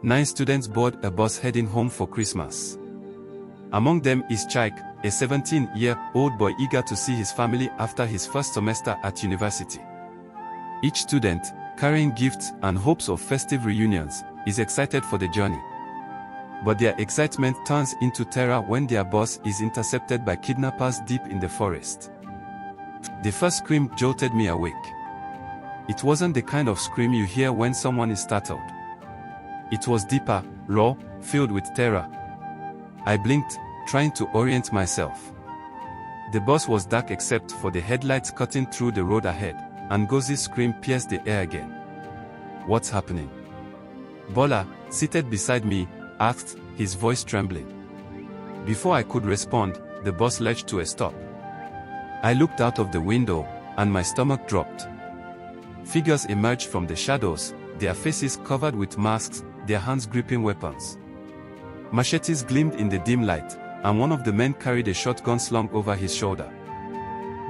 9 students board a bus heading home for Christmas. Among them is Chike, a 17-year-old boy eager to see his family after his first semester at university. Each student, carrying gifts and hopes of festive reunions, is excited for the journey. But their excitement turns into terror when their bus is intercepted by kidnappers deep in the forest. The first scream jolted me awake. It wasn't the kind of scream you hear when someone is startled. It was deeper, raw, filled with terror. I blinked, trying to orient myself. The bus was dark except for the headlights cutting through the road ahead, and Ngozi's scream pierced the air again. "What's happening?" Bola, seated beside me, asked, his voice trembling. Before I could respond, the bus lurched to a stop. I looked out of the window, and my stomach dropped. Figures emerged from the shadows, their faces covered with masks, their hands gripping weapons. Machetes gleamed in the dim light, and one of the men carried a shotgun slung over his shoulder.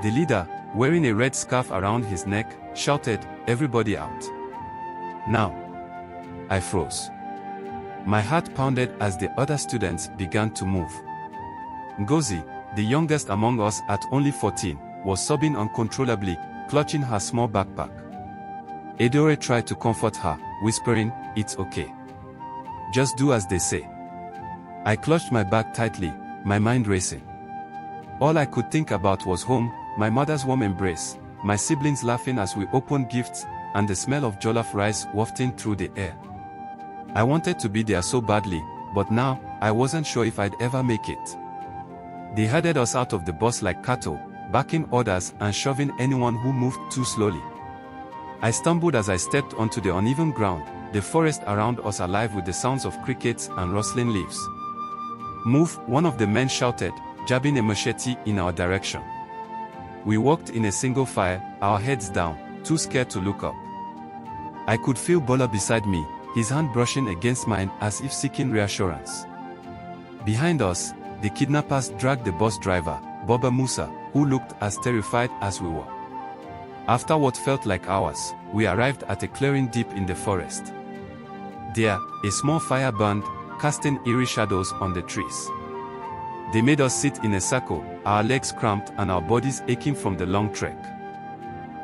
The leader, wearing a red scarf around his neck, shouted, "Everybody out. Now!" I froze. My heart pounded as the other students began to move. Ngozi, the youngest among us at only 14, was sobbing uncontrollably, clutching her small backpack. Edore tried to comfort her, whispering, "It's okay. Just do as they say." I clutched my bag tightly, my mind racing. All I could think about was home, my mother's warm embrace, my siblings laughing as we opened gifts, and the smell of jollof rice wafting through the air. I wanted to be there so badly, but now, I wasn't sure if I'd ever make it. They herded us out of the bus like cattle, barking orders and shoving anyone who moved too slowly. I stumbled as I stepped onto the uneven ground, the forest around us alive with the sounds of crickets and rustling leaves. "Move," one of the men shouted, jabbing a machete in our direction. We walked in a single file, our heads down, too scared to look up. I could feel Bola beside me, his hand brushing against mine as if seeking reassurance. Behind us, the kidnappers dragged the bus driver, Baba Musa, who looked as terrified as we were. After what felt like hours, we arrived at a clearing deep in the forest. There, a small fire burned, casting eerie shadows on the trees. They made us sit in a circle, our legs cramped and our bodies aching from the long trek.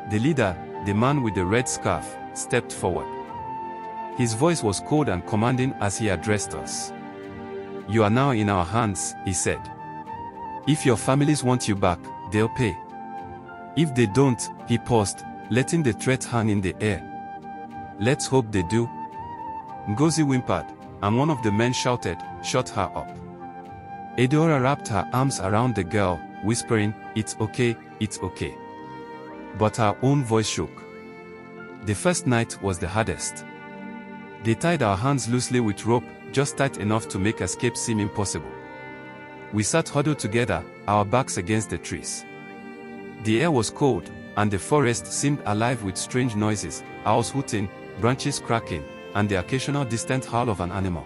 The leader, the man with the red scarf, stepped forward. His voice was cold and commanding as he addressed us. "You are now in our hands," he said. "If your families want you back, they'll pay. If they don't," he paused, letting the threat hang in the air. "Let's hope they do." Ngozi whimpered, and one of the men shouted, "Shut her up." Edora wrapped her arms around the girl, whispering, "It's okay, it's okay." But her own voice shook. The first night was the hardest. They tied our hands loosely with rope, just tight enough to make escape seem impossible. We sat huddled together, our backs against the trees. The air was cold, and the forest seemed alive with strange noises, owls hooting, branches cracking, and the occasional distant howl of an animal.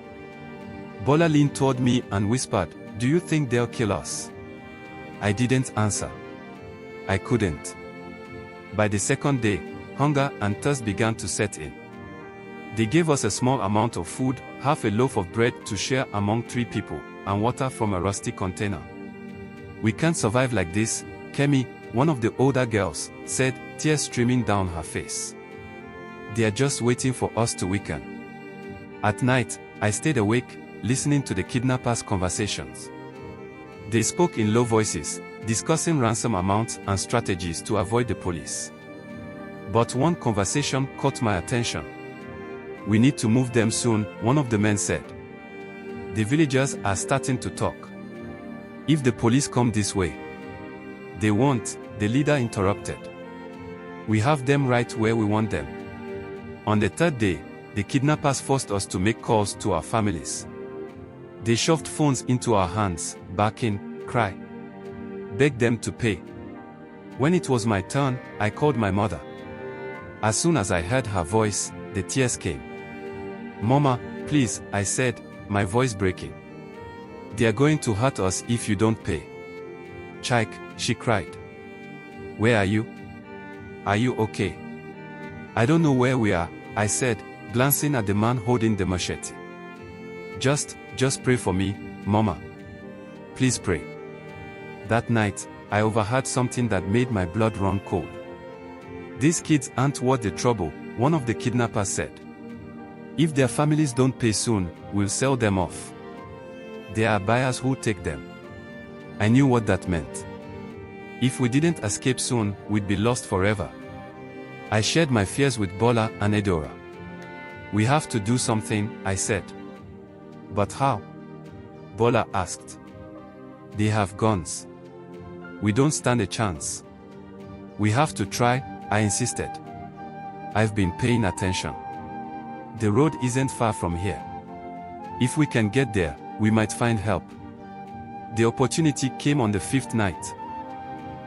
Bola leaned toward me and whispered, "Do you think they'll kill us?" I didn't answer. I couldn't. By the second day, hunger and thirst began to set in. They gave us a small amount of food, half a loaf of bread to share among 3 people, and water from a rusty container. "We can't survive like this," Kemi, one of the older girls, said, tears streaming down her face. "They are just waiting for us to weaken." At night, I stayed awake, listening to the kidnappers' conversations. They spoke in low voices, discussing ransom amounts and strategies to avoid the police. But one conversation caught my attention. "We need to move them soon," one of the men said. "The villagers are starting to talk. If the police come this way." "They won't," the leader interrupted. "We have them right where we want them." On the third day, the kidnappers forced us to make calls to our families. They shoved phones into our hands, barking, "Cry. Beg them to pay." When it was my turn, I called my mother. As soon as I heard her voice, the tears came. "Mama, please," I said, my voice breaking. "They are going to hurt us if you don't pay." "Chike," she cried. "Where are you? Are you okay?" "I don't know where we are," I said, glancing at the man holding the machete. Just pray for me, Mama. Please pray. That night, I overheard something that made my blood run cold. These kids aren't worth the trouble, one of the kidnappers said. If their families don't pay soon, we'll sell them off. There are buyers who'll take them. I knew what that meant. If we didn't escape soon, we'd be lost forever. I shared my fears with Bola and Edora. We have to do something, I said. But how? Bola asked. They have guns. We don't stand a chance. We have to try, I insisted. I've been paying attention. The road isn't far from here. If we can get there, we might find help. The opportunity came on the 5th night.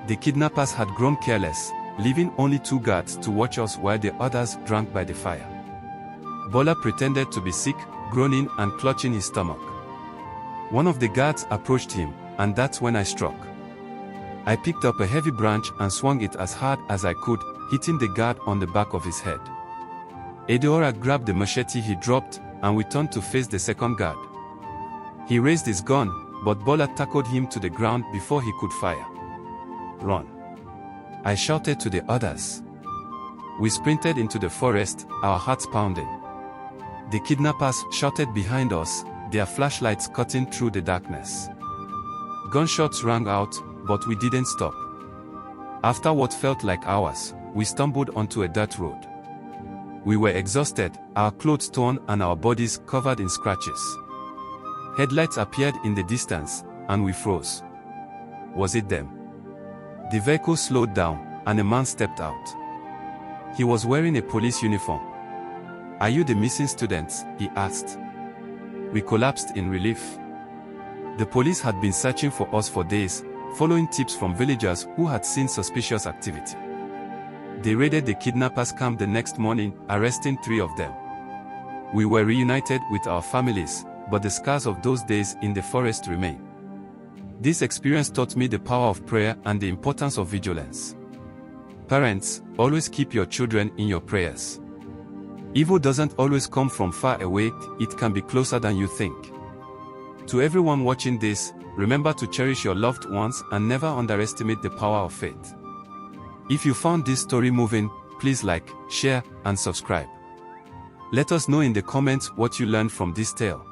The kidnappers had grown careless, leaving only 2 guards to watch us while the others drank by the fire. Bola pretended to be sick, groaning and clutching his stomach. One of the guards approached him, and that's when I struck. I picked up a heavy branch and swung it as hard as I could, hitting the guard on the back of his head. Edora grabbed the machete he dropped, and we turned to face the second guard. He raised his gun, but Bola tackled him to the ground before he could fire. Run! I shouted to the others. We sprinted into the forest, our hearts pounding. The kidnappers shouted behind us, their flashlights cutting through the darkness. Gunshots rang out, but we didn't stop. After what felt like hours, we stumbled onto a dirt road. We were exhausted, our clothes torn and our bodies covered in scratches. Headlights appeared in the distance, and we froze. Was it them? The vehicle slowed down, and a man stepped out. He was wearing a police uniform. "Are you the missing students?" he asked. We collapsed in relief. The police had been searching for us for days, following tips from villagers who had seen suspicious activity. They raided the kidnappers' camp the next morning, arresting 3 of them. We were reunited with our families, but the scars of those days in the forest remain. This experience taught me the power of prayer and the importance of vigilance. Parents, always keep your children in your prayers. Evil doesn't always come from far away, it can be closer than you think. To everyone watching this, remember to cherish your loved ones and never underestimate the power of faith. If you found this story moving, please like, share, and subscribe. Let us know in the comments what you learned from this tale.